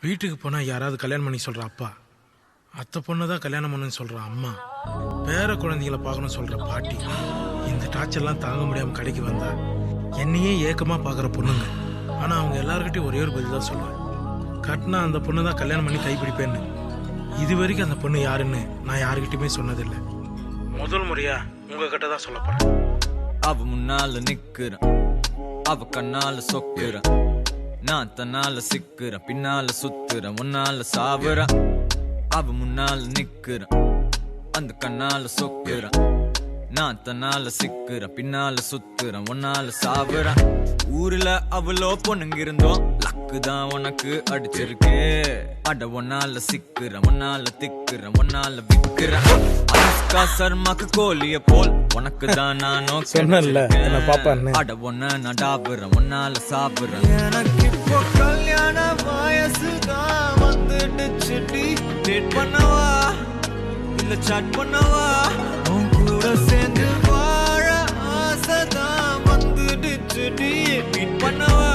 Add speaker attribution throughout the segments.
Speaker 1: வீட்டுக்கு போனால் யாராவது கல்யாணம் பண்ணி சொல்கிற அப்பா, அத்தை பொண்ணு தான் கல்யாணம் பண்ணுன்னு சொல்கிற அம்மா, பேர குழந்தைகளை பார்க்கணும்னு சொல்கிற பாட்டி, இந்த டார்ச்சர்லாம் தாங்க முடியாமல் கடைக்கு வந்தா என்னையே ஏக்கமாக பார்க்குற பொண்ணுங்க. ஆனால் அவங்க எல்லாருக்கிட்டையும் ஒரே ஒரு பதில் தான் சொல்லுவேன், கட்டினா அந்த பொண்ணு தான் கல்யாணம் பண்ணி கைப்பிடிப்பேன்னு. இது வரைக்கும் அந்த பொண்ணு யாருன்னு நான் யாருக்கிட்டையுமே சொன்னதில்லை. முதல் முறையா உங்ககிட்ட தான் சொல்ல போறேன்.
Speaker 2: அவ முன்னால நிக்கிறேன், அவ கண்ணால சொக்குறேன், நான் தன்னால சிக்கிறேன், பின்னால சுத்துறேன், முன்னால சாவுறேன். அவ முன்னால நிக்கிறேன், அந்த கண்ணால சொக்குறேன், நான் தன்னால சிக்கிறேன், பின்னால சுத்துறேன், முன்னால சாவுறேன். ஊர்ல அவ்வளோ பொண்ணுங்க இருந்தோம், லக்கு தான் உனக்கு அடிச்சிருக்கு. அட ஒன்னால சிக்கிறேன், முன்னால திக்கிறேன், முன்னால விக்கிறேன். அனுஷ்கா சர்மாக்கு கோலிய போல் உனக்கு தான் நானும்
Speaker 1: சொன்னல என்ன பாப்பான்னு.
Speaker 2: அட ஒன்ன நான் டாபுறேன், முன்னால சாப்பிடுறேன். எனக்கு இப்போ கல்யாண வயசு தான் வந்துடுச்சு. டேட் பண்ணவா இல்ல சாட் பண்ணவா, உன் கூட சேர்ந்து வாழ ஆசை தான் வந்துடுச்சு. மீட் பண்ணவா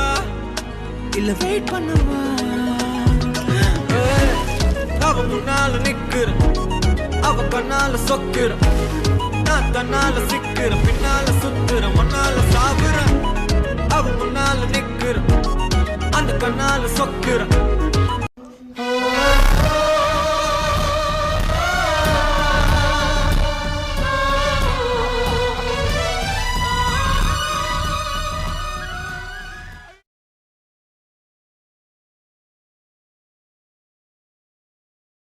Speaker 2: இல்ல வெயிட் பண்ணவா. அவ முன்னால நிக்கிறேன், அவ கண்ணால சொக்குறேன், நான் தன்னால சிக்கிறேன், பின்னால சுத்துறேன், முன்னால சாவுறேன். அவ முன்னால நிக்கிறேன், அந்த கண்ணால சொக்குறேன்,